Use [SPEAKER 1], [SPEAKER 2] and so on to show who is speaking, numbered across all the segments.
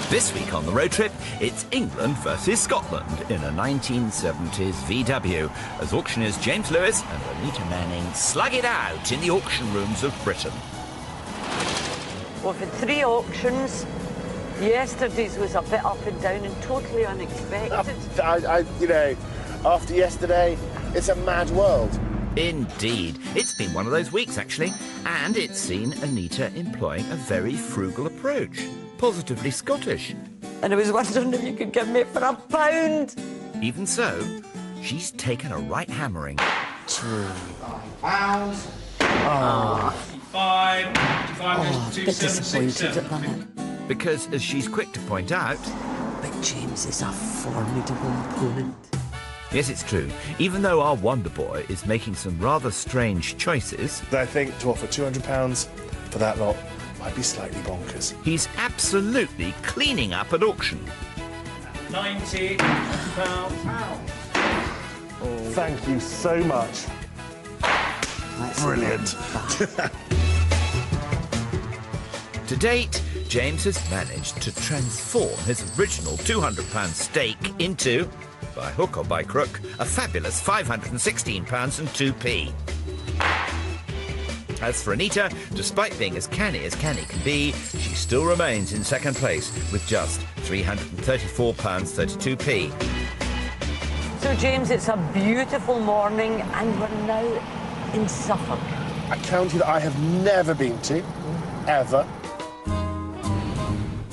[SPEAKER 1] This week on the road trip, it's England versus Scotland in a 1970s VW, as auctioneers James Lewis and Anita Manning slug it out in the auction rooms of Britain.
[SPEAKER 2] We've had 3 auctions. Yesterday's was a bit up and down and totally unexpected.
[SPEAKER 3] You know, after yesterday, it's a mad world.
[SPEAKER 1] Indeed. It's been one of those weeks, actually, and it's seen Anita employing a very frugal approach. Positively Scottish.
[SPEAKER 2] And I was wondering if you could give me it for £1.
[SPEAKER 1] Even so, she's taken a right hammering.
[SPEAKER 4] £5.
[SPEAKER 2] Oh.
[SPEAKER 4] 55,
[SPEAKER 2] a bit disappointed at that.
[SPEAKER 1] Because, as she's quick to point out...
[SPEAKER 2] But James is a formidable opponent.
[SPEAKER 1] Yes, it's true. Even though our Wonder Boy is making some rather strange choices...
[SPEAKER 3] I think to offer £200 for that lot might be slightly bonkers.
[SPEAKER 1] He's absolutely cleaning up at auction.
[SPEAKER 4] 90, £50.
[SPEAKER 3] Thank you so much.
[SPEAKER 2] That's
[SPEAKER 3] Brilliant.
[SPEAKER 1] To date, James has managed to transform his original £200 stake into, by hook or by crook, a fabulous £516 and 2p. As for Anita, despite being as canny can be, she still remains in second place with just £334 32p.
[SPEAKER 2] So, James, it's a beautiful morning and we're now in Suffolk.
[SPEAKER 3] A county that I have never been to, ever.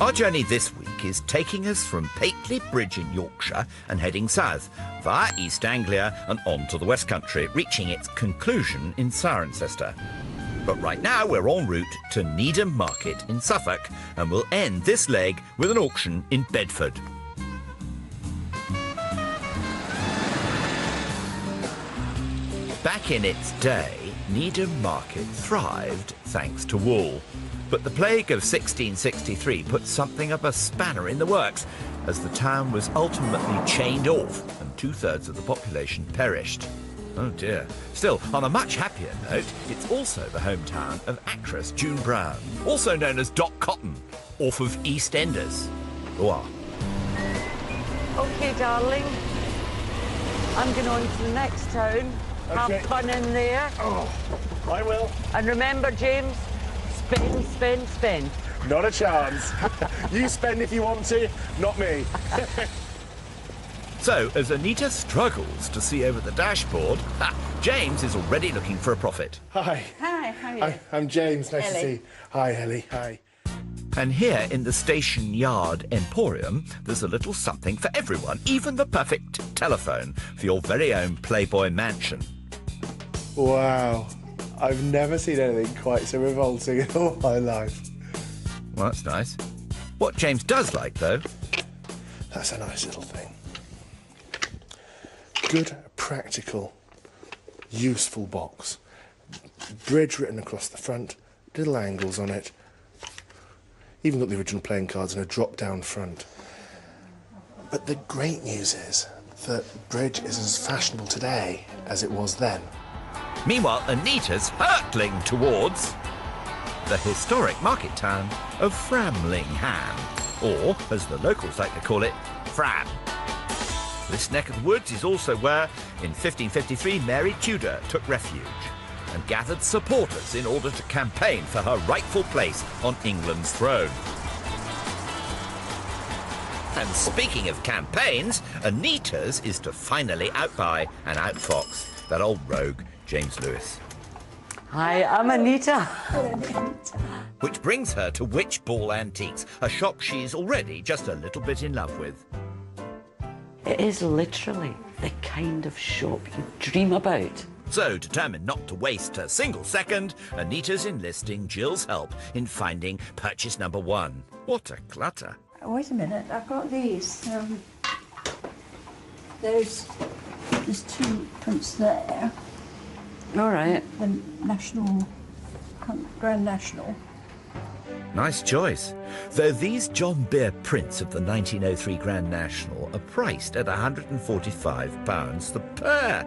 [SPEAKER 1] Our journey this week is taking us from Pateley Bridge in Yorkshire and heading south, via East Anglia and on to the West Country, reaching its conclusion in Cirencester. But right now we're en route to Needham Market in Suffolk, and we'll end this leg with an auction in Bedford. Back in its day, Needham Market thrived thanks to wool. But the plague of 1663 put something of a spanner in the works, as the town was ultimately chained off and 2/3 of the population perished. Oh dear. Still, on a much happier note, it's also the hometown of actress June Brown, also known as Dot Cotton, off of EastEnders. Oh.
[SPEAKER 2] OK, darling. I'm going on to the next town.
[SPEAKER 3] Okay.
[SPEAKER 2] Have fun in there.
[SPEAKER 3] Oh, I will.
[SPEAKER 2] And remember, James, spend, spend, spend.
[SPEAKER 3] Not a chance. You spend if you want to, not me.
[SPEAKER 1] So, as Anita struggles to see over the dashboard, James is already looking for a profit.
[SPEAKER 3] Hi.
[SPEAKER 5] Hi, how are you?
[SPEAKER 3] I'm James. Nice to
[SPEAKER 5] Ellie.
[SPEAKER 3] see you. Hi, Ellie. Hi.
[SPEAKER 1] And here in the station yard emporium, there's a little something for everyone, even the perfect telephone for your very own Playboy mansion.
[SPEAKER 3] Wow. I've never seen anything quite so revolting in all my life.
[SPEAKER 1] Well, that's nice. What James does like, though...
[SPEAKER 3] That's a nice little thing. Good, practical, useful box. Bridge written across the front, little angles on it. Even got the original playing cards and a drop-down front. But the great news is that bridge is as fashionable today as it was then.
[SPEAKER 1] Meanwhile, Anita's hurtling towards the historic market town of Framlingham, or, as the locals like to call it, Fram. This neck of the woods is also where, in 1553, Mary Tudor took refuge and gathered supporters in order to campaign for her rightful place on England's throne. And speaking of campaigns, Anita's is to finally outbuy and outfox that old rogue, James Lewis.
[SPEAKER 2] Hi, I'm Anita.
[SPEAKER 1] Which brings her to Witch Ball Antiques, a shop she's already just a little bit in love with.
[SPEAKER 2] It is literally the kind of shop you dream about.
[SPEAKER 1] So, determined not to waste a single second, Anita's enlisting Jill's help in finding purchase number 1. What a clutter.
[SPEAKER 5] Wait a minute, I've got these. There's 2 prints there.
[SPEAKER 2] All right.
[SPEAKER 5] The National, Grand National.
[SPEAKER 1] Nice choice. Though these John Beer prints of the 1903 Grand National are priced at £145 the pair.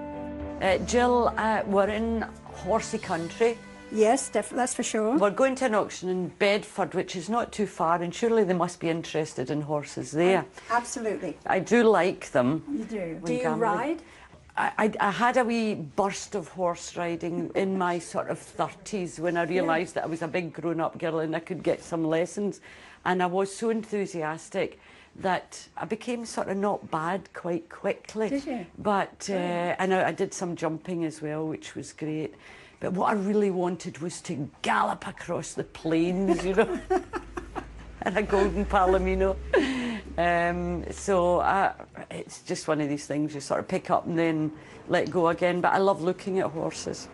[SPEAKER 2] Jill, we're in horsey country.
[SPEAKER 5] Yes, that's for sure.
[SPEAKER 2] We're going to an auction in Bedford, which is not too far, and surely they must be interested in horses there.
[SPEAKER 5] Absolutely.
[SPEAKER 2] I do like them.
[SPEAKER 5] You do.
[SPEAKER 2] When
[SPEAKER 5] Do you
[SPEAKER 2] gambling.
[SPEAKER 5] ride?
[SPEAKER 2] I had a wee burst of horse riding in my sort of 30s when I realised that I was a big grown-up girl and I could get some lessons. And I was so enthusiastic that I became sort of not bad quite quickly.
[SPEAKER 5] Did you?
[SPEAKER 2] But and I did some jumping as well, which was great. But what I really wanted was to gallop across the plains, you know, in a golden palomino. So it's just one of these things you sort of pick up and then let go again. But I love looking at horses.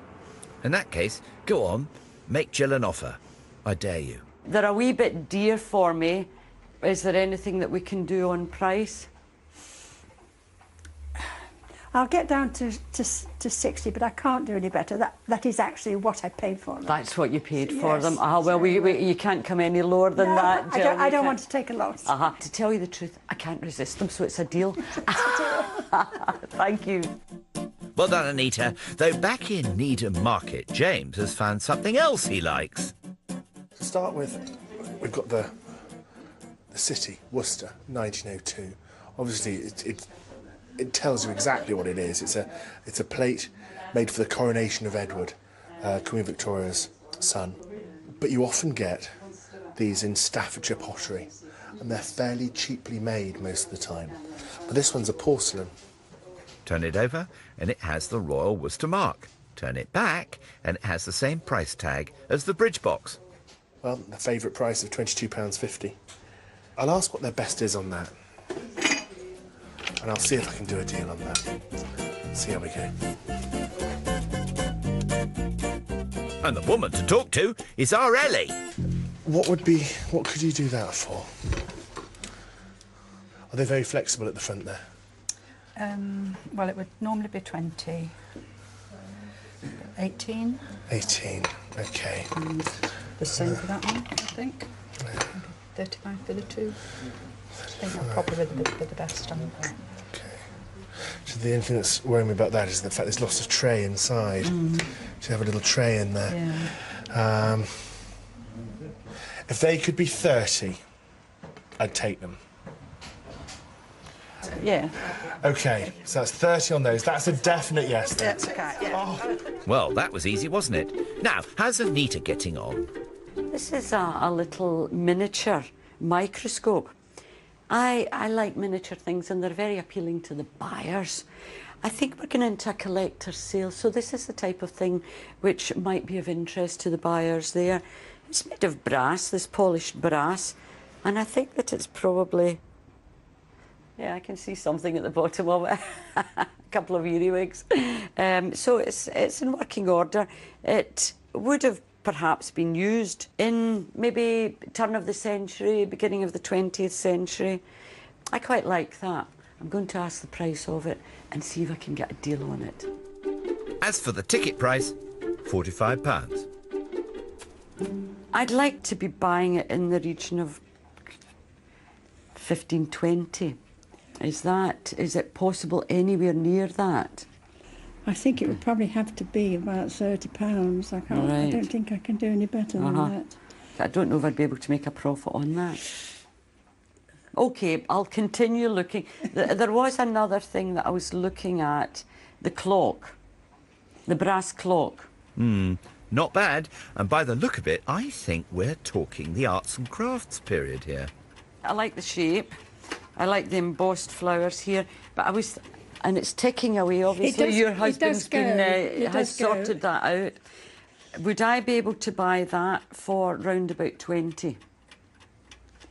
[SPEAKER 1] In that case, go on, make Jill an offer. I dare you.
[SPEAKER 2] They're a wee bit dear for me. Is there anything that we can do on price?
[SPEAKER 5] I'll get down to 60, but I can't do any better. That is actually what I paid for them.
[SPEAKER 2] That's what you paid for
[SPEAKER 5] Yes.
[SPEAKER 2] them. Well, you can't come any lower than that, Jill.
[SPEAKER 5] I don't want to take a loss.
[SPEAKER 2] To tell you the truth, I can't resist them, so it's a deal. Thank you.
[SPEAKER 1] Well done, Anita. Though back in Needham Market, James has found something else he likes.
[SPEAKER 3] To start with, we've got the City, Worcester, 1902. Obviously, it tells you exactly what it is. It's a plate made for the coronation of Edward, Queen Victoria's son. But you often get these in Staffordshire pottery, and they're fairly cheaply made most of the time. But this one's a porcelain.
[SPEAKER 1] Turn it over, and it has the Royal Worcester mark. Turn it back, and it has the same price tag as the bridge box.
[SPEAKER 3] Well, the favourite price of £22.50. I'll ask what their best is on that. And I'll see if I can do a deal on that. See how we go.
[SPEAKER 1] And the woman to talk to is our Ellie.
[SPEAKER 3] What could you do that for? Are they very flexible at the front there?
[SPEAKER 6] Well, it would normally be 20. 18.
[SPEAKER 3] 18, okay.
[SPEAKER 6] The same for that one, I think. 35 for the two. I think that'll probably be the best one.
[SPEAKER 3] Okay. So the only thing that's worrying me about that is the fact there's lots of tray inside. So you have a little tray in there.
[SPEAKER 6] Yeah.
[SPEAKER 3] If they could be 30, I'd take them.
[SPEAKER 6] Yeah.
[SPEAKER 3] Okay, so that's 30 on those. That's a definite yes then.
[SPEAKER 6] That's okay, yeah.
[SPEAKER 1] Well, that was easy, wasn't it? Now, how's Anita getting on?
[SPEAKER 2] This is a little miniature microscope. I like miniature things, and they're very appealing to the buyers. I think we're going into a collector's sale, so this is the type of thing which might be of interest to the buyers there. It's made of brass, this polished brass, and I think that it's probably... Yeah, I can see something at the bottom of it. A couple of earwigs. So it's in working order. It would have perhaps been used in maybe turn of the century, beginning of the 20th century. I quite like that. I'm going to ask the price of it and see if I can get a deal on it.
[SPEAKER 1] As for the ticket price, £45.
[SPEAKER 2] I'd like to be buying it in the region of 15, 20. Is it possible anywhere near that?
[SPEAKER 5] I think it would probably have to be about £30. I
[SPEAKER 2] Right.
[SPEAKER 5] don't think I can do any better than that.
[SPEAKER 2] I don't know if I'd be able to make a profit on that. OK, I'll continue looking. There was another thing that I was looking at, the clock, the brass clock.
[SPEAKER 1] Not bad. And by the look of it, I think we're talking the arts and crafts period here.
[SPEAKER 2] I like the shape. I like the embossed flowers here, but and it's ticking away, obviously. Your husband's has sorted that out. Would I be able to buy that for round about 20?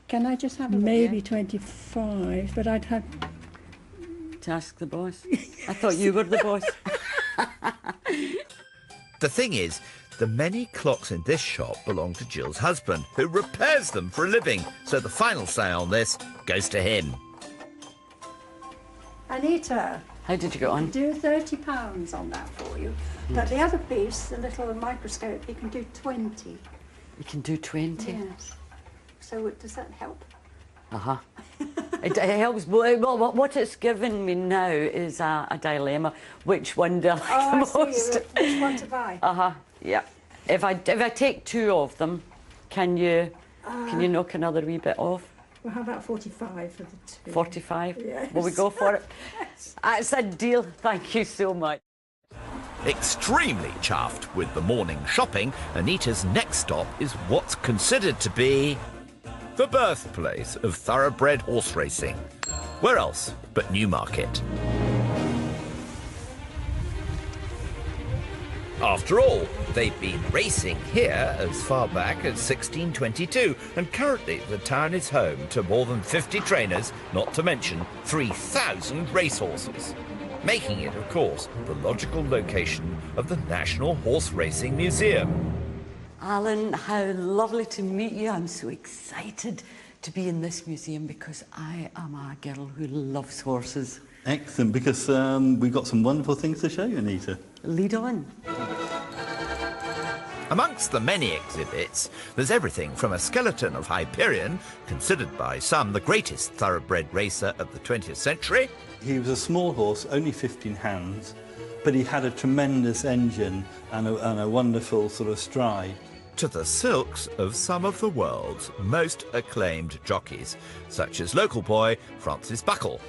[SPEAKER 5] Can I just have maybe 25, but I'd have...
[SPEAKER 2] To ask the boss? I thought you were the boss.
[SPEAKER 1] The thing is, the many clocks in this shop belong to Jill's husband, who repairs them for a living. So the final say on this goes to him.
[SPEAKER 5] Anita,
[SPEAKER 2] How did you get on?
[SPEAKER 5] do £30 on that for you. But the other piece, the little microscope, you can do 20.
[SPEAKER 2] You can do 20?
[SPEAKER 5] Yes. So does that help?
[SPEAKER 2] It helps. Well, what it's given me now is a dilemma. Which one do I like the most?
[SPEAKER 5] Which one to buy?
[SPEAKER 2] Yeah. If I take 2 of them, can you knock another wee bit off?
[SPEAKER 5] Well, how about 45 for the 2?
[SPEAKER 2] 45?
[SPEAKER 5] Yes.
[SPEAKER 2] Will we go for it? That's a deal. Thank you so much.
[SPEAKER 1] Extremely chuffed with the morning shopping, Anita's next stop is what's considered to be the birthplace of thoroughbred horse racing. Where else but Newmarket? After all, they've been racing here as far back as 1622, and currently the town is home to more than 50 trainers, not to mention 3,000 racehorses, making it, of course, the logical location of the National Horse Racing Museum.
[SPEAKER 2] Alan, how lovely to meet you. I'm so excited to be in this museum because I am a girl who loves horses.
[SPEAKER 7] Excellent, because we've got some wonderful things to show you, Anita.
[SPEAKER 2] Lead on.
[SPEAKER 1] Amongst the many exhibits, there's everything from a skeleton of Hyperion, considered by some the greatest thoroughbred racer of the 20th century.
[SPEAKER 7] He was a small horse, only 15 hands, but he had a tremendous engine and a wonderful sort of stride.
[SPEAKER 1] To the silks of some of the world's most acclaimed jockeys, such as local boy Francis Buckle,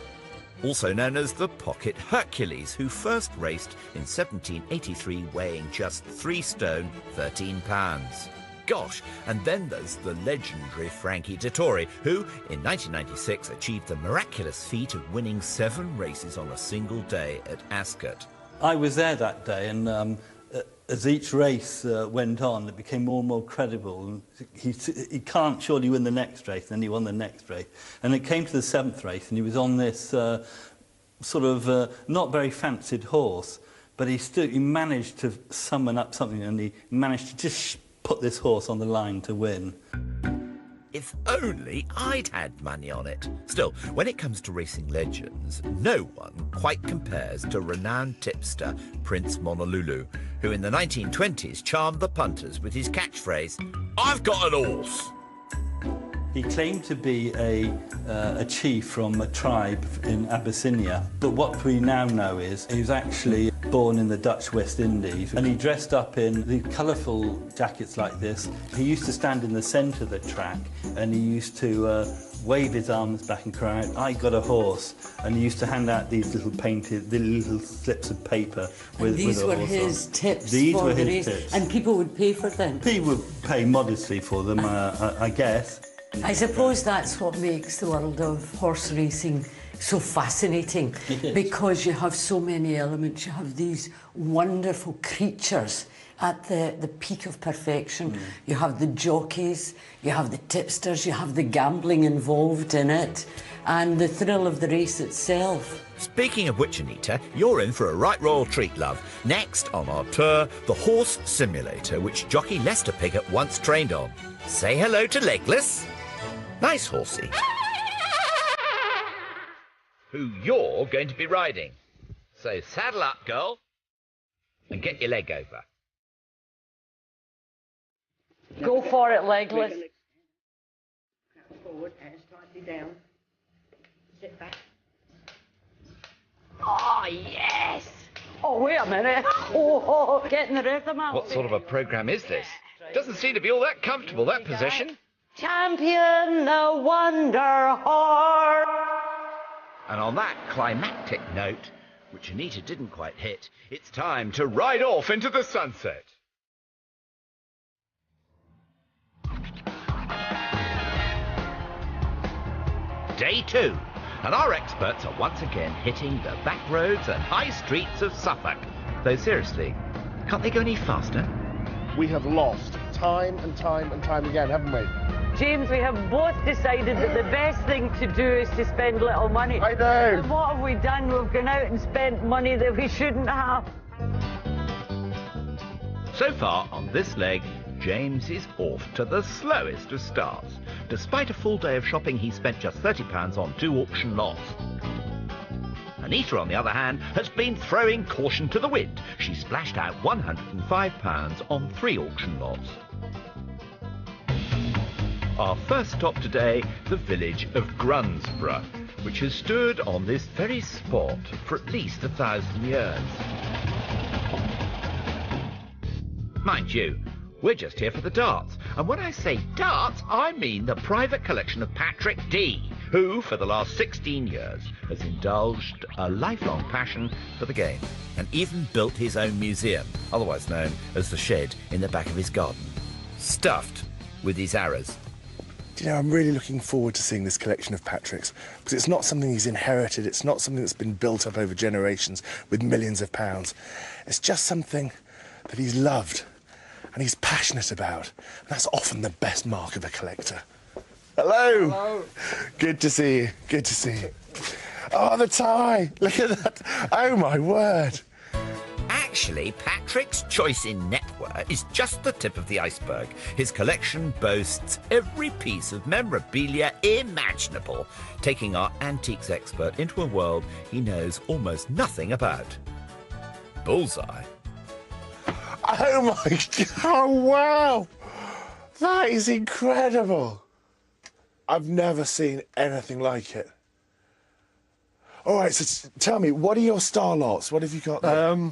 [SPEAKER 1] also known as the Pocket Hercules, who first raced in 1783 weighing just 3 stone, 13 pounds. Gosh, and then there's the legendary Frankie Dettori, who in 1996 achieved the miraculous feat of winning 7 races on a single day at Ascot.
[SPEAKER 7] I was there that day, and as each race went on, it became more and more credible. He can't surely win the next race, and then he won the next race. And it came to the 7th race, and he was on this sort of not very fancied horse, but he managed to summon up something, and he managed to just put this horse on the line to win.
[SPEAKER 1] If only I'd had money on it. Still, when it comes to racing legends, no one quite compares to renowned tipster Prince Monolulu, who in the 1920s charmed the punters with his catchphrase, "I've got an horse."
[SPEAKER 7] He claimed to be a chief from a tribe in Abyssinia, but what we now know is he was actually born in the Dutch West Indies, and he dressed up in the colourful jackets like this. He used to stand in the centre of the track, and he used to wave his arms back and cry out, "I got a horse," and he used to hand out these little little slips of paper with
[SPEAKER 2] These
[SPEAKER 7] a
[SPEAKER 2] were
[SPEAKER 7] horse
[SPEAKER 2] his
[SPEAKER 7] on.
[SPEAKER 2] tips
[SPEAKER 7] These
[SPEAKER 2] for
[SPEAKER 7] were
[SPEAKER 2] the
[SPEAKER 7] his
[SPEAKER 2] race,
[SPEAKER 7] tips.
[SPEAKER 2] and people would pay for them.
[SPEAKER 7] People would pay modestly for them, I guess.
[SPEAKER 2] I suppose that's what makes the world of horse racing so fascinating, because you have so many elements. You have these wonderful creatures at the peak of perfection. You have the jockeys, you have the tipsters, you have the gambling involved in it, and the thrill of the race itself.
[SPEAKER 1] Speaking of which, Anita, you're in for a right royal treat, love. Next on our tour, the horse simulator, which jockey Lester Piggott once trained on. Say hello to Legless. Nice horsey. Who you're going to be riding. So saddle up, girl, and get your leg over.
[SPEAKER 2] Go for it, Legless.
[SPEAKER 5] Forward and slightly down. Sit back.
[SPEAKER 2] Oh, yes! Oh, wait a minute. Oh, getting the rhythm out.
[SPEAKER 1] What sort of a programme is this? Doesn't seem to be all that comfortable, that position.
[SPEAKER 2] Champion the Wonder Horse.
[SPEAKER 1] And on that climactic note, which Anita didn't quite hit, it's time to ride off into the sunset. Day 2, and our experts are once again hitting the back roads and high streets of Suffolk. Though seriously, can't they go any faster?
[SPEAKER 3] We have lost time and time and time again, haven't we?
[SPEAKER 2] James, we have both decided that the best thing to do is to spend little money.
[SPEAKER 3] I know.
[SPEAKER 2] And what have we done? We've gone out and spent money that we shouldn't have.
[SPEAKER 1] So far on this leg, James is off to the slowest of starts. Despite a full day of shopping, he spent just £30 on 2 auction lots. Anita, on the other hand, has been throwing caution to the wind. She splashed out £105 on 3 auction lots. Our first stop today, the village of Grunsborough, which has stood on this very spot for at least 1,000 years. Mind you, We're just here for the darts. And when I say darts, I mean the private collection of Patrick D, who, for the last 16 years, has indulged a lifelong passion for the game and even built his own museum, otherwise known as the shed in the back of his garden, stuffed with his arrows.
[SPEAKER 3] Do you know, I'm really looking forward to seeing this collection of Patrick's, because it's not something he's inherited, it's not something that's been built up over generations with millions of pounds. It's just something that he's loved and he's passionate about. And that's often the best mark of a collector. Hello.
[SPEAKER 4] Hello.
[SPEAKER 3] Good to see you. Good to see you. Oh, the tie. Look at that. Oh, my word.
[SPEAKER 1] Actually, Patrick's choice in netwear is just the tip of the iceberg. His collection boasts every piece of memorabilia imaginable, taking our antiques expert into a world he knows almost nothing about. Bullseye.
[SPEAKER 3] Oh, my God. Oh, wow. That is incredible. I've never seen anything like it. All right, so tell me, what are your star lots? What have you got there?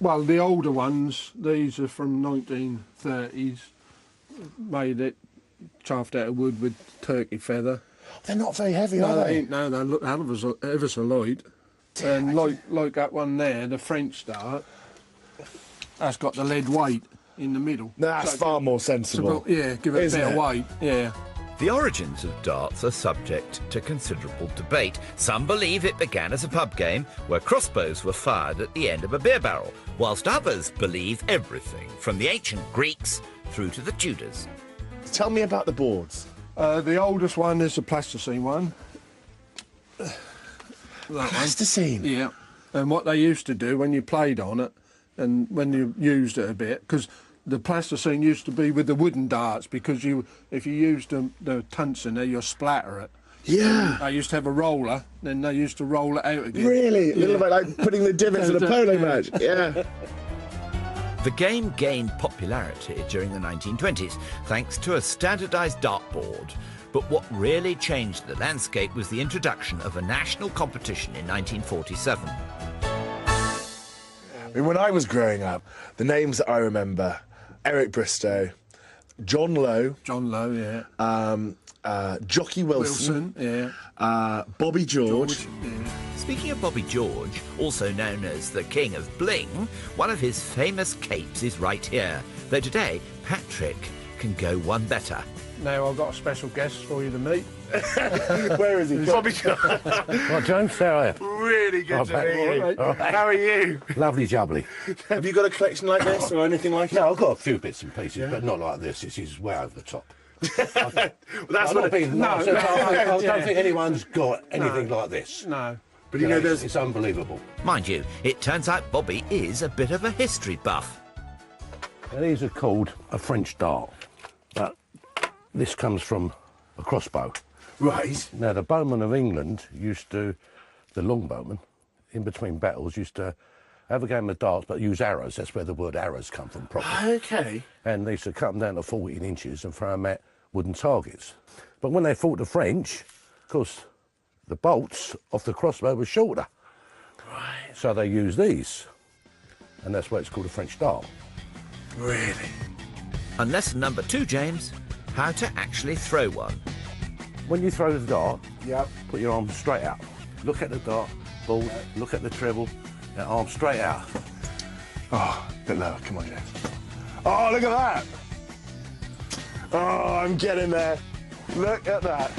[SPEAKER 8] Well, the older ones, these are from 1930s, made it chaffed out of wood with turkey feather.
[SPEAKER 3] They're not very heavy,
[SPEAKER 8] No,
[SPEAKER 3] are
[SPEAKER 8] they
[SPEAKER 3] they?
[SPEAKER 8] ain't, no, they look ever so light. And like that one there, the French dart, that's got the lead weight in the middle.
[SPEAKER 3] That's
[SPEAKER 8] So
[SPEAKER 3] far more sensible.
[SPEAKER 8] yeah, give it
[SPEAKER 3] Isn't
[SPEAKER 8] a bit
[SPEAKER 3] it?
[SPEAKER 8] of weight, yeah.
[SPEAKER 1] The origins of darts are subject to considerable debate. Some believe it began as a pub game where crossbows were fired at the end of a beer barrel, whilst others believe everything from the ancient Greeks through to the Tudors.
[SPEAKER 3] Tell me about the boards.
[SPEAKER 8] The oldest one is the plasticine one. That one.
[SPEAKER 3] Plasticine?
[SPEAKER 8] Yeah. And what they used to do when you played on it and when you used it a bit, because the plasticine used to be with the wooden darts, because if you used the tungsten there, you'll splatter it.
[SPEAKER 3] Yeah.
[SPEAKER 8] They used to have a roller, then they used to roll it out again.
[SPEAKER 3] Really? A little bit like putting the divots in a polo match. Yeah.
[SPEAKER 1] The game gained popularity during the 1920s thanks to a standardised dartboard. But what really changed the landscape was the introduction of a national competition in 1947.
[SPEAKER 3] I mean, when I was growing up, the names that I remember, Eric Bristow, John Lowe,
[SPEAKER 8] yeah.
[SPEAKER 3] Jockey Wilson,
[SPEAKER 8] yeah.
[SPEAKER 3] Bobby George.
[SPEAKER 8] Yeah.
[SPEAKER 1] Speaking of Bobby George, also known as the King of Bling, one of his famous capes is right here. Though today, Patrick can go one better.
[SPEAKER 8] Now I've got a special guest for you to meet.
[SPEAKER 3] Where is he? Bobby George.
[SPEAKER 9] Right, James, how are you?
[SPEAKER 3] Really good to meet you.
[SPEAKER 8] All right.
[SPEAKER 3] How are you?
[SPEAKER 9] Lovely jubbly.
[SPEAKER 3] Have you got a collection like this or anything like it?
[SPEAKER 9] No, I've got a few bits and pieces, but not like this. This is way over the top.
[SPEAKER 3] Well, that's
[SPEAKER 9] I'm
[SPEAKER 3] what
[SPEAKER 9] not being nice.
[SPEAKER 8] no,
[SPEAKER 9] I don't
[SPEAKER 8] yeah.
[SPEAKER 9] think anyone's got anything like this.
[SPEAKER 8] No.
[SPEAKER 3] But you know, there's
[SPEAKER 9] it's unbelievable.
[SPEAKER 1] Mind you, it turns out Bobby is a bit of a history buff.
[SPEAKER 9] Now, these are called a French dart, but this comes from a crossbow.
[SPEAKER 3] right.
[SPEAKER 9] Now, the bowmen of England the longbowmen, in between battles, used to have a game of darts, but use arrows. That's where the word arrows come from properly.
[SPEAKER 3] Okay.
[SPEAKER 9] And they used to cut them down to 14 inches and throw them at wooden targets. But when they fought the French, of course, the bolts off the crossbow were shorter.
[SPEAKER 3] Right.
[SPEAKER 9] So they used these, and that's why it's called a French dart.
[SPEAKER 3] Really?
[SPEAKER 1] And lesson number 2, James, how to actually throw one.
[SPEAKER 9] When you throw the dart,
[SPEAKER 3] Yep.
[SPEAKER 9] put your arm straight out. Look at the dart, ball, look at the treble, and arm straight out.
[SPEAKER 3] Oh, a bit lower. Come on, James. Oh, look at that. Oh, I'm getting there. Look at that.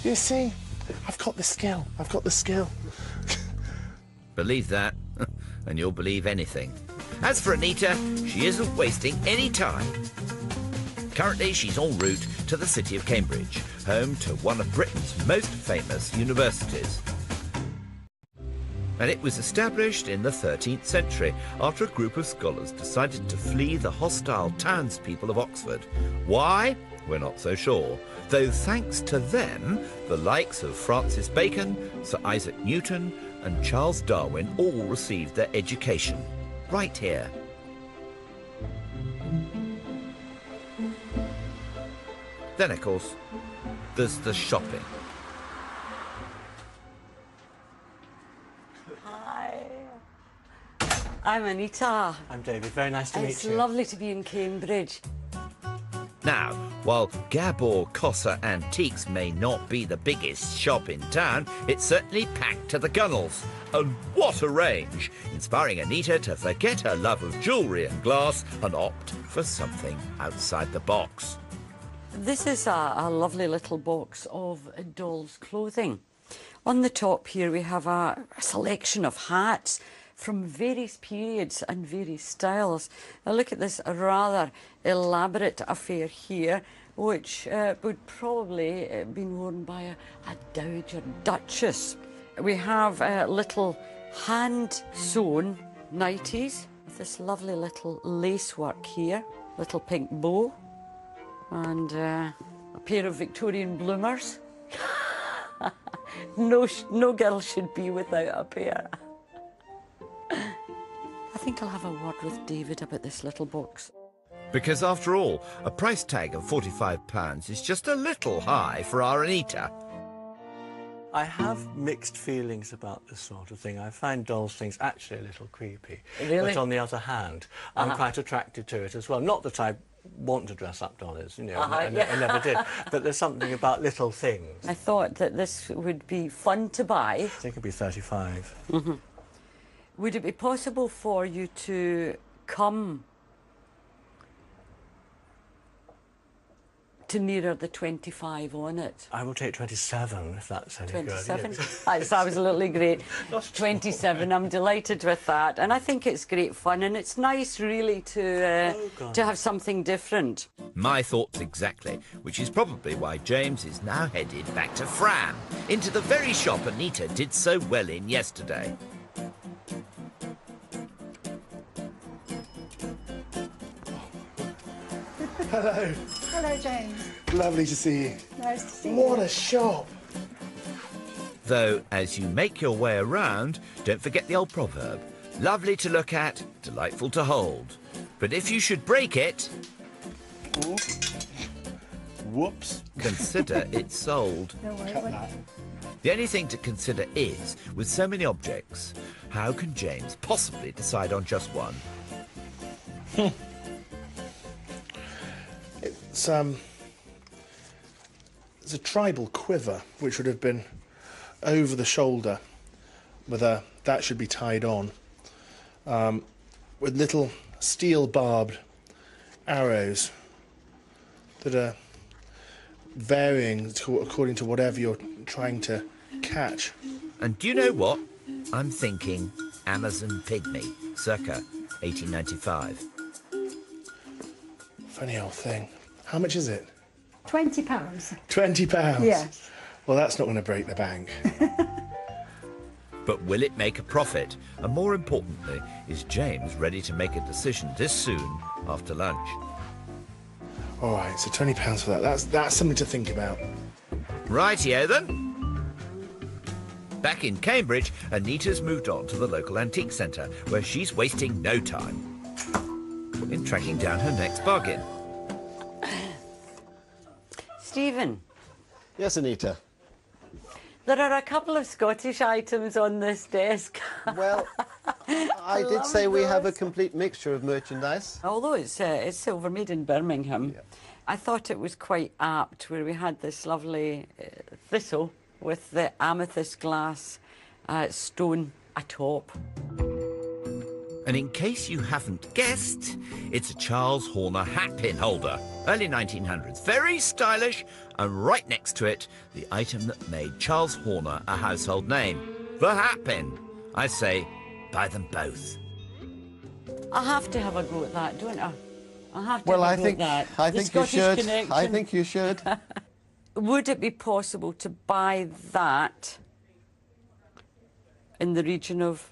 [SPEAKER 3] You see, I've got the skill. I've got the skill.
[SPEAKER 1] Believe that, and you'll believe anything. As for Anita, she isn't wasting any time. Currently, she's en route to the city of Cambridge, home to one of Britain's most famous universities. And it was established in the 13th century after a group of scholars decided to flee the hostile townspeople of Oxford. Why? We're not so sure. Though thanks to them, the likes of Francis Bacon, Sir Isaac Newton and Charles Darwin all received their education right here. Then, of course, there's the shopping.
[SPEAKER 2] Hi. I'm Anita.
[SPEAKER 10] I'm David. Very nice to meet
[SPEAKER 2] It's
[SPEAKER 10] you.
[SPEAKER 2] lovely to be in Cambridge.
[SPEAKER 1] Now, while Gabor Cossa Antiques may not be the biggest shop in town, it's certainly packed to the gunnels. And what a range! Inspiring Anita to forget her love of jewellery and glass and opt for something outside the box.
[SPEAKER 2] This is a lovely little box of doll's clothing. On the top here we have a selection of hats from various periods and various styles. Now look at this rather elaborate affair here, which would probably been worn by a dowager duchess. We have little hand-sewn nighties with this lovely little lacework here, little pink bow, and a pair of Victorian bloomers. No girl should be without a pair. I think I'll have a word with David about this little box.
[SPEAKER 1] Because after all, a price tag of £45 is just a little high for our Anita.
[SPEAKER 10] I have mixed feelings about this sort of thing. I find dolls' things actually a little creepy.
[SPEAKER 2] Really?
[SPEAKER 10] But on the other hand, I'm quite attracted to it as well. Not that I want to dress up dolls, you know, I never did. But there's something about little things.
[SPEAKER 2] I thought that this would be fun to buy.
[SPEAKER 10] I think it'd be 35.
[SPEAKER 2] Mm-hmm. Would it be possible for you to come to nearer the 25 on it?
[SPEAKER 10] I will take 27 if that's any
[SPEAKER 2] 27?
[SPEAKER 10] good. Yes.
[SPEAKER 2] That's absolutely great. 27, I'm delighted with that. And I think it's great fun and it's nice really to have something different.
[SPEAKER 1] My thoughts exactly, which is probably why James is now headed back to Fram, into the very shop Anita did so well in yesterday.
[SPEAKER 3] Hello.
[SPEAKER 5] Hello, James.
[SPEAKER 3] Lovely to see you.
[SPEAKER 5] Nice to see you.
[SPEAKER 3] What a shop.
[SPEAKER 1] Though, as you make your way around, don't forget the old proverb. Lovely to look at, delightful to hold. But if you should break it...
[SPEAKER 3] Whoops.
[SPEAKER 1] Consider it sold.
[SPEAKER 5] No worry,
[SPEAKER 3] Cut that.
[SPEAKER 1] The only thing to consider is, with so many objects, how can James possibly decide on just one?
[SPEAKER 3] It's a tribal quiver, which would have been over the shoulder, with that should be tied on, with little steel barbed arrows that are varying according to whatever you're trying to catch.
[SPEAKER 1] And do you know what? I'm thinking Amazon pygmy, circa 1895.
[SPEAKER 3] Funny old thing. How much is it?
[SPEAKER 5] £20.
[SPEAKER 3] £20?
[SPEAKER 5] Yes.
[SPEAKER 3] Well, that's not going to break the bank.
[SPEAKER 1] But will it make a profit? And more importantly, is James ready to make a decision this soon after lunch?
[SPEAKER 3] All right, so £20 for that. That's something to think about.
[SPEAKER 1] Rightio then. Back in Cambridge, Anita's moved on to the local antique centre, where she's wasting no time in tracking down her next bargain.
[SPEAKER 2] Stephen,
[SPEAKER 11] Yes, Anita.
[SPEAKER 2] there are a couple of Scottish items on this desk.
[SPEAKER 11] Well, I did
[SPEAKER 2] love
[SPEAKER 11] say we have a
[SPEAKER 2] those.
[SPEAKER 11] complete mixture of merchandise.
[SPEAKER 2] Although it's silver made in Birmingham,
[SPEAKER 11] Yeah.
[SPEAKER 2] I thought it was quite apt where we had this lovely thistle with the amethyst glass stone atop.
[SPEAKER 1] And in case you haven't guessed, it's a Charles Horner hat pin holder, early 1900s. Very stylish, and right next to it, the item that made Charles Horner a household name, the hat pin. I say, buy them both.
[SPEAKER 2] I have to have a go at that, don't I? I have to
[SPEAKER 11] Well,
[SPEAKER 2] have
[SPEAKER 11] I
[SPEAKER 2] a go
[SPEAKER 11] think
[SPEAKER 2] at that.
[SPEAKER 11] I
[SPEAKER 2] The
[SPEAKER 11] think you
[SPEAKER 2] Scottish
[SPEAKER 11] should.
[SPEAKER 2] connection.
[SPEAKER 11] I think you should.
[SPEAKER 2] Would it be possible to buy that in the region of,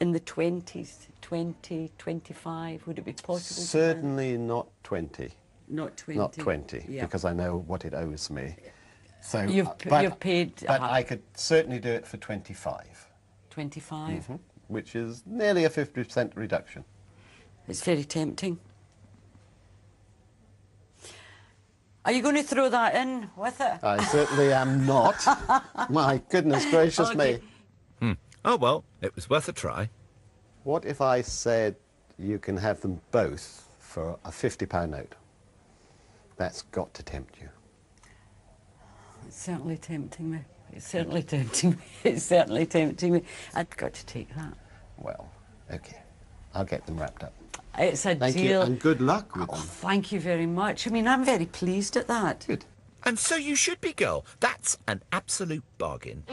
[SPEAKER 2] in the 20s, 20, 25? Would it be possible?
[SPEAKER 11] Certainly not 20.
[SPEAKER 2] Not 20.
[SPEAKER 11] Not 20,
[SPEAKER 2] Yeah.
[SPEAKER 11] because I know what it owes me. So
[SPEAKER 2] You've paid.
[SPEAKER 11] But I could certainly do it for 25.
[SPEAKER 2] 25.
[SPEAKER 11] Which is nearly a 50% reduction.
[SPEAKER 2] It's very tempting. Are you going to throw that in with it?
[SPEAKER 11] I certainly am not. My goodness gracious
[SPEAKER 2] Okay.
[SPEAKER 11] me.
[SPEAKER 1] Oh well, it was worth a try.
[SPEAKER 11] What if I said you can have them both for a £50 note? That's got to tempt you.
[SPEAKER 2] It's certainly tempting me. It's certainly tempting me. It's certainly tempting me. I've got to take that.
[SPEAKER 11] Well, okay. I'll get them wrapped up.
[SPEAKER 2] It's a
[SPEAKER 11] Thank you,
[SPEAKER 2] deal.
[SPEAKER 11] and good luck with them.
[SPEAKER 2] Thank you very much. I mean, I'm very pleased at that.
[SPEAKER 11] Good.
[SPEAKER 1] And so you should be, girl. That's an absolute bargain.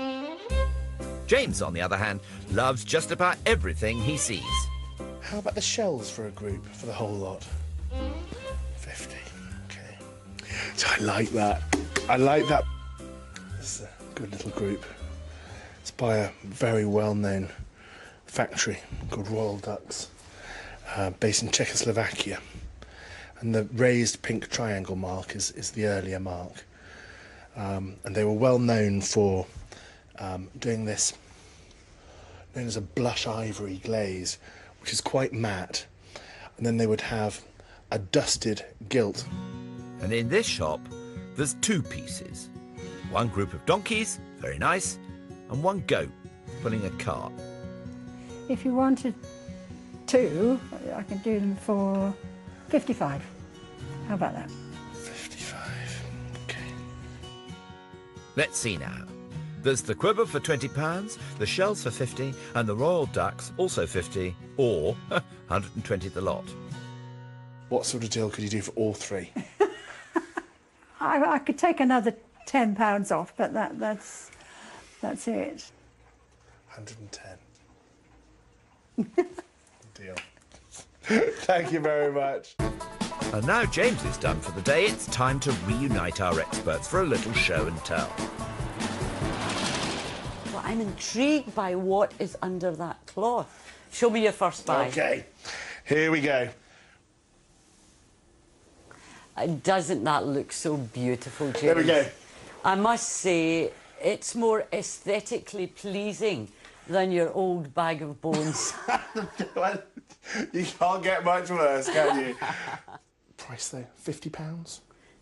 [SPEAKER 1] James, on the other hand, loves just about everything he sees.
[SPEAKER 3] How about the shells for a group, for the whole lot? 50, okay. So I like that. I like that. This is a good little group. It's by a very well-known factory called Royal Ducks, based in Czechoslovakia. And the raised pink triangle mark is the earlier mark. And they were well known for doing this, known as a blush ivory glaze, which is quite matte. And then they would have a dusted gilt.
[SPEAKER 1] And in this shop, there's two pieces. One group of donkeys, very nice, and one goat pulling a cart.
[SPEAKER 5] If you wanted two, I can do them for 55. How about that?
[SPEAKER 3] 55, okay.
[SPEAKER 1] Let's see now. There's the quiver for £20, the shells for 50, and the royal ducks also 50, or 120 the lot.
[SPEAKER 3] What sort of deal could you do for all three?
[SPEAKER 5] I could take another £10 off, but that's it.
[SPEAKER 3] 110. Deal. Thank you very much.
[SPEAKER 1] And now James is done for the day, it's time to reunite our experts for a little show and tell.
[SPEAKER 2] Well, I'm intrigued by what is under that cloth. Show me your first buy.
[SPEAKER 3] Okay, here we go.
[SPEAKER 2] Doesn't that look so beautiful, James?
[SPEAKER 3] There we go.
[SPEAKER 2] I must say, it's more aesthetically pleasing than your old bag of bones.
[SPEAKER 3] Well, you can't get much worse, can you? Price though, £50?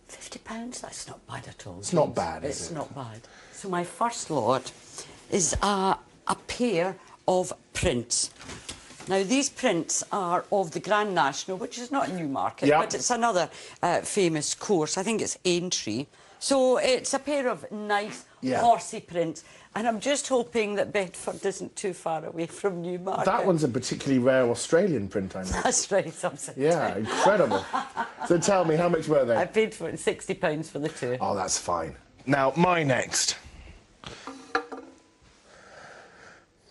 [SPEAKER 2] £50? That's not bad at all.
[SPEAKER 3] It's not bad, is it?
[SPEAKER 2] It's not bad. So my first lot is a pair of prints. Now, these prints are of the Grand National, which is not a new market,
[SPEAKER 3] Yep.
[SPEAKER 2] but it's another famous course. I think it's Aintree. So it's a pair of nice, horsey prints. And I'm just hoping that Bedford isn't too far away from Newmarket.
[SPEAKER 3] That one's a particularly rare Australian print, I know.
[SPEAKER 2] That's right, something.
[SPEAKER 3] Yeah, incredible. So tell me, how much were they?
[SPEAKER 2] I paid for it £60 for the two.
[SPEAKER 3] Oh, that's fine. Now, my next. What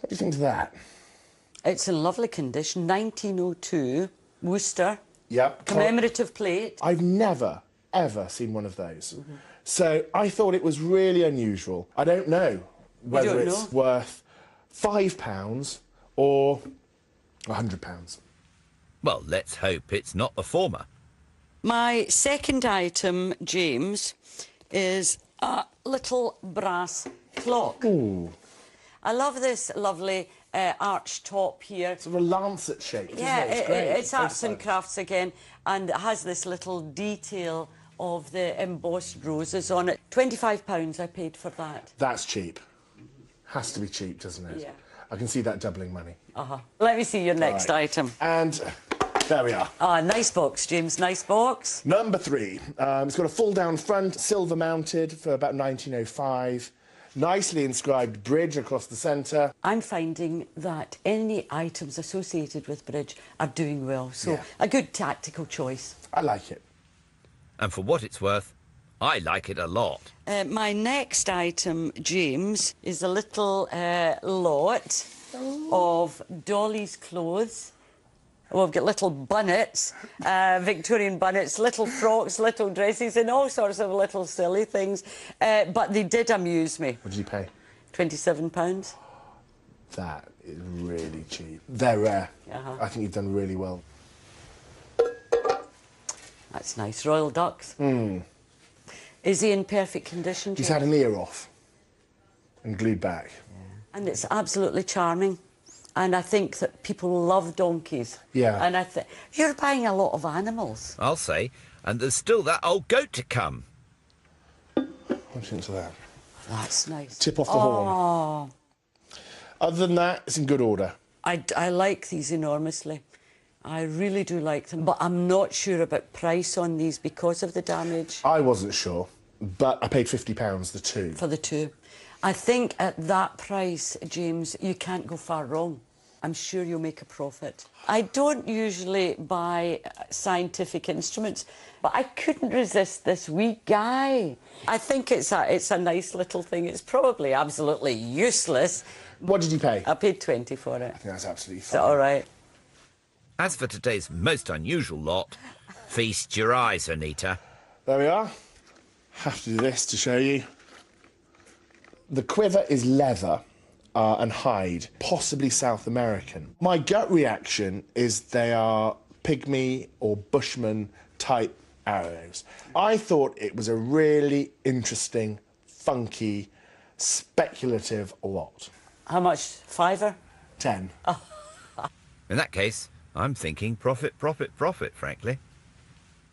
[SPEAKER 3] do you think of that?
[SPEAKER 2] It's in lovely condition, 1902, Worcester.
[SPEAKER 3] Yep.
[SPEAKER 2] Commemorative plate.
[SPEAKER 3] I've never, ever seen one of those. So I thought it was really unusual. I don't know whether it's worth £5 or £100.
[SPEAKER 1] Well, let's hope it's not the former.
[SPEAKER 2] My second item, James, is a little brass clock.
[SPEAKER 3] Ooh.
[SPEAKER 2] I love this lovely arch top here.
[SPEAKER 3] It's a lancet shape, isn't
[SPEAKER 2] Yeah,
[SPEAKER 3] it? It's great.
[SPEAKER 2] it's arts and crafts again, and it has this little detail of the embossed roses on it. £25 I paid for that.
[SPEAKER 3] That's cheap. Has to be cheap, doesn't it?
[SPEAKER 2] Yeah.
[SPEAKER 3] I can see that doubling money.
[SPEAKER 2] Let me see your next item.
[SPEAKER 3] And there we are.
[SPEAKER 2] Ah, nice box, James, nice box.
[SPEAKER 3] Number 3. It's got a full-down front, silver mounted for about 1905. Nicely inscribed bridge across the centre.
[SPEAKER 2] I'm finding that any items associated with bridge are doing well, so a good tactical choice.
[SPEAKER 3] I like it.
[SPEAKER 1] And for what it's worth, I like it a lot.
[SPEAKER 2] My next item, James, is a little lot of Dolly's clothes. Well, we've got little bunnets, Victorian bunnets, little frocks, little dresses, and all sorts of little silly things. But they did amuse me.
[SPEAKER 3] What did you pay?
[SPEAKER 2] £27.
[SPEAKER 3] That is really cheap. They're rare. I think you've done really well.
[SPEAKER 2] That's nice. Royal Ducks. Is he in perfect condition, James?
[SPEAKER 3] He's had an ear off and glued back.
[SPEAKER 2] And it's absolutely charming. And I think that people love donkeys.
[SPEAKER 3] Yeah.
[SPEAKER 2] And I think you're buying a lot of animals.
[SPEAKER 1] I'll say. And there's still that old goat to come.
[SPEAKER 3] What do you think of that?
[SPEAKER 2] That's nice.
[SPEAKER 3] Tip off the horn. Other than that, it's in good order.
[SPEAKER 2] I like these enormously. I really do like them, but I'm not sure about price on these because of the damage.
[SPEAKER 3] I wasn't sure, but I paid £50 the two.
[SPEAKER 2] For the two. I think at that price, James, you can't go far wrong. I'm sure you'll make a profit. I don't usually buy scientific instruments, but I couldn't resist this wee guy. I think it's a nice little thing. It's probably absolutely useless.
[SPEAKER 3] What did you pay?
[SPEAKER 2] I paid 20 for it.
[SPEAKER 3] I think that's absolutely fine.
[SPEAKER 2] Is that all right?
[SPEAKER 1] As for today's most unusual lot, feast your eyes, Anita.
[SPEAKER 3] There we are. Have to do this to show you. The quiver is leather and hide, possibly South American. My gut reaction is they are pygmy or bushman type arrows. I thought it was a really interesting, funky, speculative lot.
[SPEAKER 2] How much? $5?
[SPEAKER 3] 10.
[SPEAKER 2] Oh.
[SPEAKER 1] In that case, I'm thinking profit, profit, profit, frankly.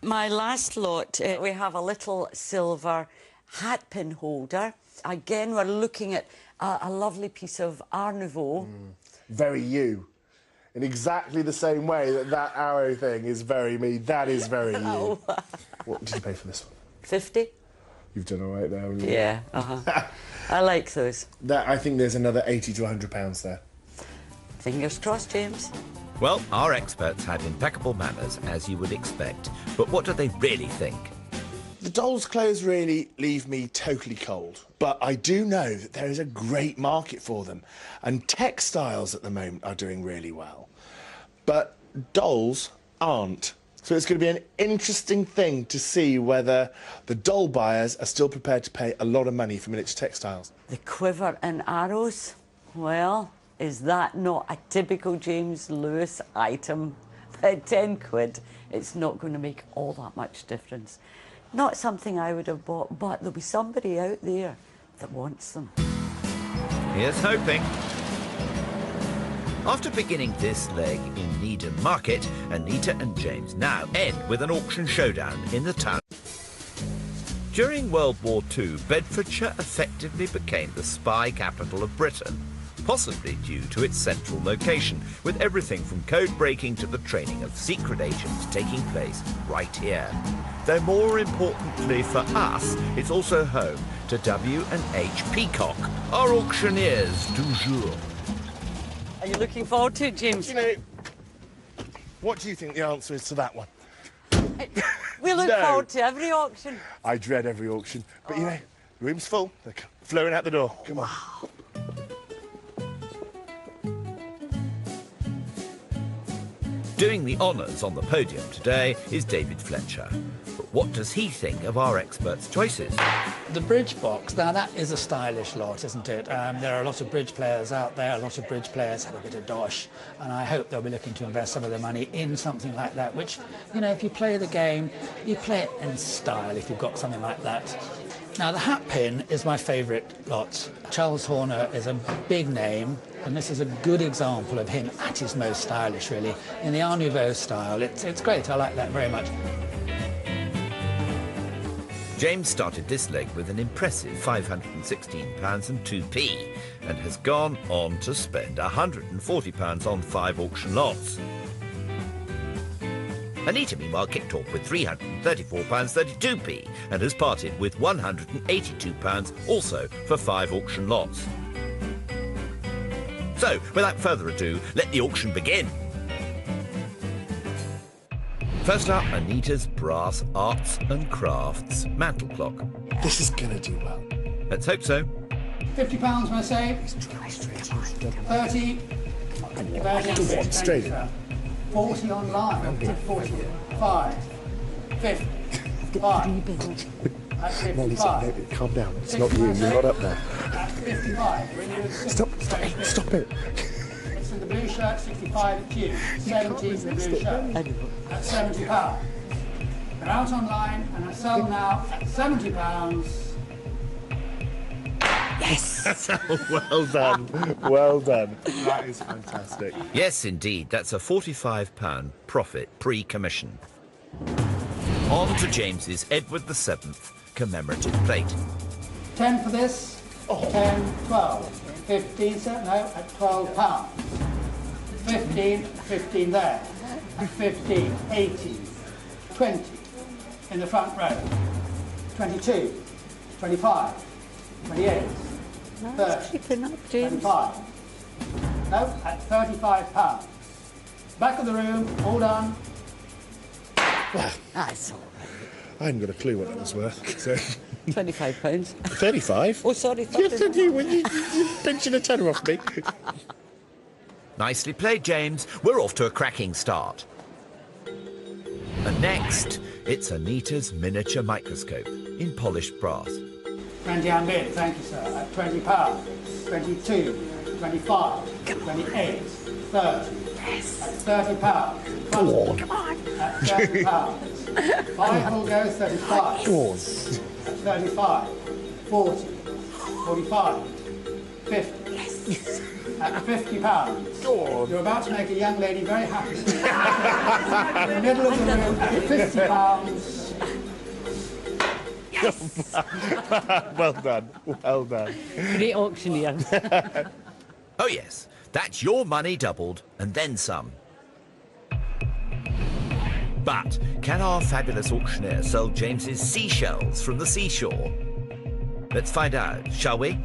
[SPEAKER 2] My last lot, we have a little silver hat pin holder. Again, we're looking at a lovely piece of Art Nouveau.
[SPEAKER 3] Very you. In exactly the same way that arrow thing is very me, that is very you.
[SPEAKER 2] Oh.
[SPEAKER 3] What did you pay for this one?
[SPEAKER 2] 50?
[SPEAKER 3] You've done all right there, haven't you?
[SPEAKER 2] Yeah, I like those.
[SPEAKER 3] I think there's another £80 to £100 there.
[SPEAKER 2] Fingers crossed, James.
[SPEAKER 1] Well, our experts had impeccable manners, as you would expect. But what do they really think?
[SPEAKER 3] The dolls' clothes really leave me totally cold. But I do know that there is a great market for them. And textiles at the moment are doing really well. But dolls aren't. So it's going to be an interesting thing to see whether the doll buyers are still prepared to pay a lot of money for miniature textiles.
[SPEAKER 2] The quiver and arrows, well, is that not a typical James Lewis item? At 10 quid, it's not going to make all that much difference. Not something I would have bought, but there'll be somebody out there that wants them.
[SPEAKER 1] Here's hoping. After beginning this leg in Needham Market, Anita and James now end with an auction showdown in the town. During World War II, Bedfordshire effectively became the spy capital of Britain, possibly due to its central location, with everything from code breaking to the training of secret agents taking place right here. Though more importantly for us, it's also home to W&H Peacock, our auctioneers du jour.
[SPEAKER 2] Are you looking forward to it, James?
[SPEAKER 3] You know, what do you think the answer is to that one?
[SPEAKER 2] We look forward to every auction.
[SPEAKER 3] I dread every auction. But you know, the room's full. They're flowing out the door. Come on.
[SPEAKER 1] Doing the honours on the podium today is David Fletcher. But what does he think of our experts' choices?
[SPEAKER 12] The bridge box, now that is a stylish lot, isn't it? There are a lot of bridge players out there, a lot of bridge players have a bit of dosh, and I hope they'll be looking to invest some of their money in something like that, which, you know, if you play the game, you play it in style if you've got something like that. Now, the hat pin is my favourite lot. Charles Horner is a big name, and this is a good example of him at his most stylish, really. In the Art Nouveau style, it's great. I like that very much.
[SPEAKER 1] James started this leg with an impressive £516 and 2p and has gone on to spend £140 on 5 auction lots. Anita, meanwhile, kicked off with £334.32p and has parted with £182 also for 5 auction lots. So, without further ado, let the auction begin. First up, Anita's brass arts and crafts mantle clock.
[SPEAKER 3] This is going to do well.
[SPEAKER 1] Let's hope so.
[SPEAKER 12] £50, I say. 30. 30.
[SPEAKER 3] Straight.
[SPEAKER 12] 40 online. 45. 50. 5. At 55.
[SPEAKER 3] Calm down. It's not you. You're not up there.
[SPEAKER 12] At 55.
[SPEAKER 3] Stop it.
[SPEAKER 12] It's in the blue shirt, 65 at Q. 70 in the blue shirt. At £70. They're out online and I sell them now at £70.
[SPEAKER 2] Yes!
[SPEAKER 3] Well done. Well done. That is fantastic.
[SPEAKER 1] Yes, indeed. That's a £45 profit pre-commission. On to James's Edward VII commemorative plate.
[SPEAKER 12] 10 for this. 10, 12. 15, no, at £12. 15, 15 there. 15, 18, 20 in the front row. 22, 25, 28, 30,
[SPEAKER 2] keeping up, James.
[SPEAKER 12] 25. No, at £35. Back of the room, all done.
[SPEAKER 2] That's all
[SPEAKER 3] I hadn't got a clue what it was worth. So.
[SPEAKER 2] right. £25.
[SPEAKER 3] 35?
[SPEAKER 2] Oh, sorry.
[SPEAKER 3] Yes, you pinching a tenner off me.
[SPEAKER 1] Nicely played, James. We're off to a cracking start. And next, it's Anita's miniature microscope in polished brass.
[SPEAKER 12] 20 and bid, thank you, sir. At £20. 22, 25, 28, 30. Yes. At £30.
[SPEAKER 3] Come on.
[SPEAKER 12] Come on. At £30. 5 will go 35.
[SPEAKER 3] Come on.
[SPEAKER 12] At 35, 40, 45, 50. Yes. At £50.
[SPEAKER 3] Go on.
[SPEAKER 12] You're about to make a young lady very happy. In the middle of the room at £50.
[SPEAKER 2] Yes.
[SPEAKER 3] Well done. Well done.
[SPEAKER 2] Great auctioneer.
[SPEAKER 1] Oh, yes. That's your money doubled and then some. But can our fabulous auctioneer sell James's seashells from the seashore? Let's find out, shall we?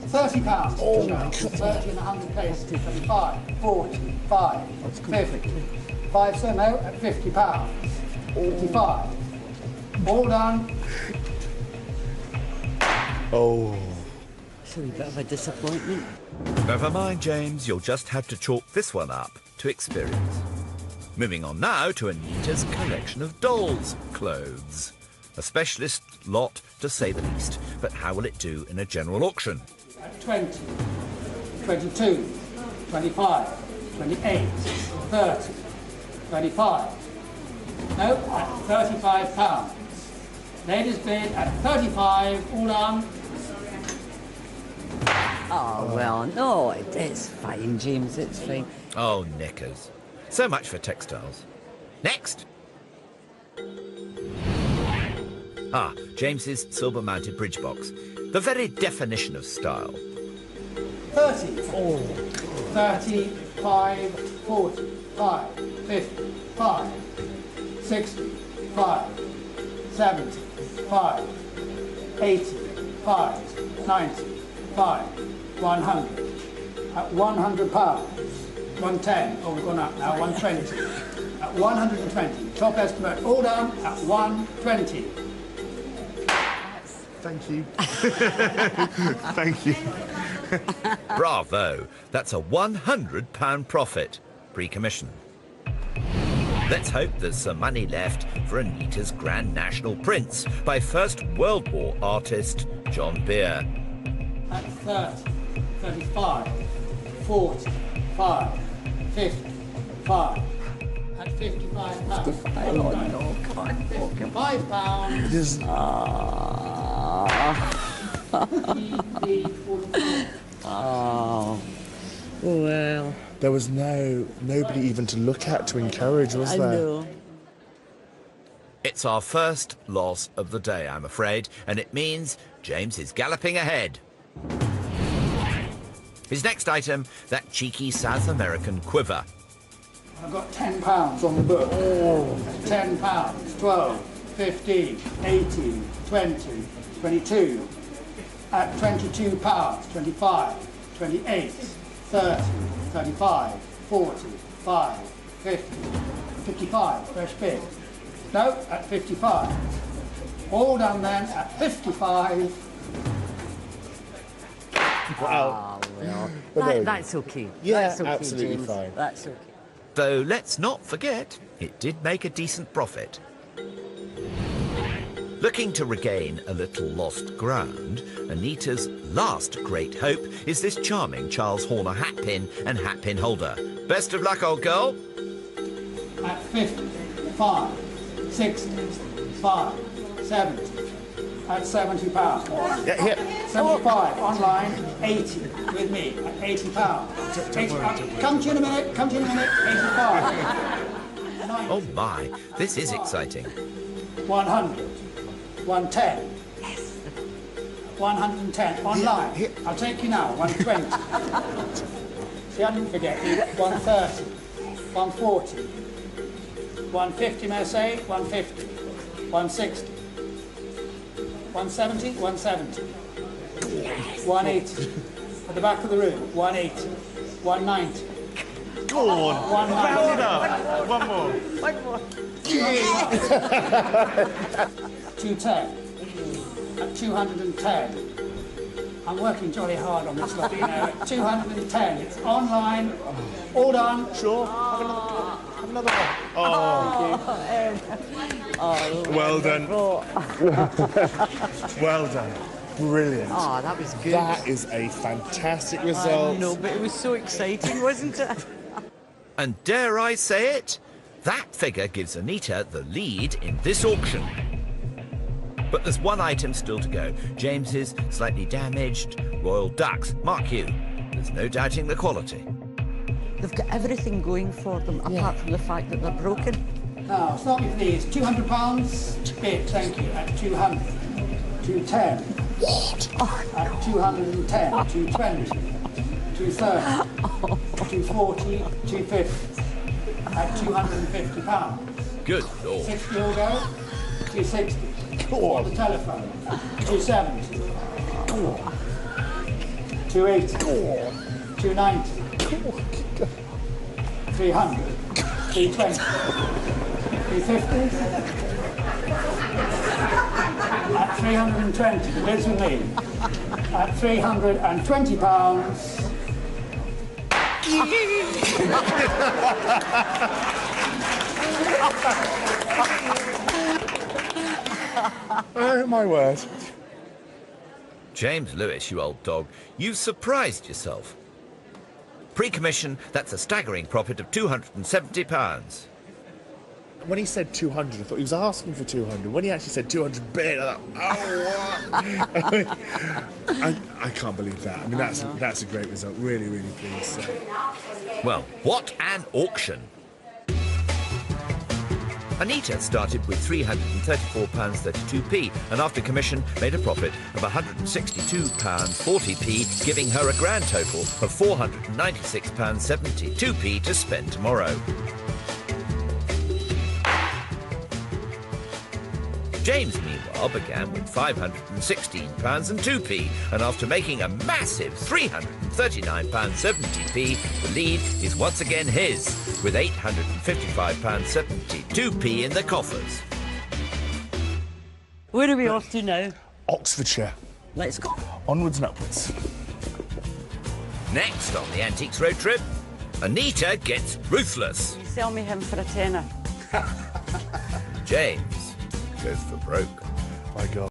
[SPEAKER 12] £30. Oh, 30 and 100 places. 35, 40, 5, 50. 5 semo at £50. 55. All done.
[SPEAKER 3] Oh.
[SPEAKER 2] It's a wee bit of a disappointment.
[SPEAKER 1] Never mind, James. You'll just have to chalk this one up to experience. Moving on now to Anita's collection of dolls' clothes. A specialist lot, to say the least. But how will it do in a general auction?
[SPEAKER 12] At 20, 22, 25, 28, 30, 35. No, at £35. Ladies bid at 35, all done.
[SPEAKER 2] Oh, well, no, it's fine, James, it's fine.
[SPEAKER 1] Oh, knickers. So much for textiles. Next! Ah, James's silver-mounted bridge box. The very definition of style.
[SPEAKER 12] 30. Oh. 35, 40, 5, 50, 5, 60, 5, 70, 5, 80, 5, 90, 5, 100. At £100. 110. Oh, we've gone up now. 120. At 120. Top estimate. All done at 120.
[SPEAKER 3] Thank you. Thank you.
[SPEAKER 1] Bravo! That's a £100 profit, pre-commission. Let's hope there's some money left for Anita's Grand National Prince by First World War artist John Beer.
[SPEAKER 12] At 30, 35, 40, 5, 50, 5. At £55.
[SPEAKER 2] 55. Oh, no, come on.
[SPEAKER 12] £55.
[SPEAKER 3] Just...
[SPEAKER 2] Oh, well.
[SPEAKER 3] There was nobody even to look at, to encourage, was there?
[SPEAKER 2] I know.
[SPEAKER 1] It's our first loss of the day, I'm afraid, and it means James is galloping ahead. His next item, that cheeky South American quiver.
[SPEAKER 12] I've got £10 on the book. Oh. £10, 12, 15, 18, 20, 22. At £22, 25, 28, 30, 35, 40, 5, 50, 55, fresh bid. No, at 55. All done then at 55.
[SPEAKER 3] Wow.
[SPEAKER 2] Oh, well. That's okay.
[SPEAKER 3] Yeah,
[SPEAKER 2] that's okay,
[SPEAKER 3] absolutely
[SPEAKER 2] James.
[SPEAKER 3] fine.
[SPEAKER 2] That's okay.
[SPEAKER 1] Though let's not forget, it did make a decent profit. Looking to regain a little lost ground, Anita's last great hope is this charming Charles Horner hat pin and hat pin holder. Best of luck, old girl.
[SPEAKER 12] At 50, 5, 60, 5, 70. At £70.
[SPEAKER 3] Yeah, here.
[SPEAKER 12] 75 online, 80 with me at £80. Come to you in a minute, 85.
[SPEAKER 1] Oh my, this is exciting.
[SPEAKER 12] 100, 110. Yes. 110. Online. I'll take you now. 120. See, I didn't forget you. 130. 140. 150, may I say? 150. 160. 170. 170. 180. At the back of the room. 180. 190.
[SPEAKER 13] Go on.
[SPEAKER 12] 190.
[SPEAKER 13] Round it up. One more.
[SPEAKER 12] 210. At 210. I'm working jolly hard on this lot, you know. At 210. It's online. All done.
[SPEAKER 13] Sure. Have another one. Oh.
[SPEAKER 3] Well done. Well done. Brilliant.
[SPEAKER 2] Oh, that was good.
[SPEAKER 3] That is a fantastic result.
[SPEAKER 2] No, but it was so exciting, wasn't it?
[SPEAKER 1] And dare I say it, that figure gives Anita the lead in this auction. But there's one item still to go. James's slightly damaged royal ducks. Mark you, there's no doubting the quality.
[SPEAKER 2] They've got everything going for them, apart from the fact that they're broken.
[SPEAKER 12] Now, start with these. £200. Bid, thank you. At 200. 210.
[SPEAKER 3] What?
[SPEAKER 12] At 210. 220. 230. 240. 250. At £250.
[SPEAKER 1] Good Lord.
[SPEAKER 12] 60 will go. 260. On the telephone. 270. 280. 290. 300. 320. 350. At 320, the bid's with me. At £320.
[SPEAKER 3] Oh, my word.
[SPEAKER 1] James Lewis, you old dog, you surprised yourself. Pre-commission, that's a staggering profit of £270.
[SPEAKER 3] When he said 200, I thought he was asking for 200. When he actually said 200 bid, I thought, oh, what? I can't believe that. I mean, that's a great result. Really, really pleased. So.
[SPEAKER 1] Well, what an auction. Anita started with £334.32p and after commission made a profit of £162.40p, giving her a grand total of £496.72p to spend tomorrow. James, meanwhile, began with £516.02p, and after making a massive £339.70p, the lead is once again his, with £855.72p in the coffers.
[SPEAKER 2] Where are we off to now?
[SPEAKER 3] Oxfordshire.
[SPEAKER 2] Let's go.
[SPEAKER 3] Onwards and upwards.
[SPEAKER 1] Next on the Antiques Road Trip, Anita gets ruthless.
[SPEAKER 2] You sell me him for a tenner.
[SPEAKER 1] James goes for broke.
[SPEAKER 3] My God.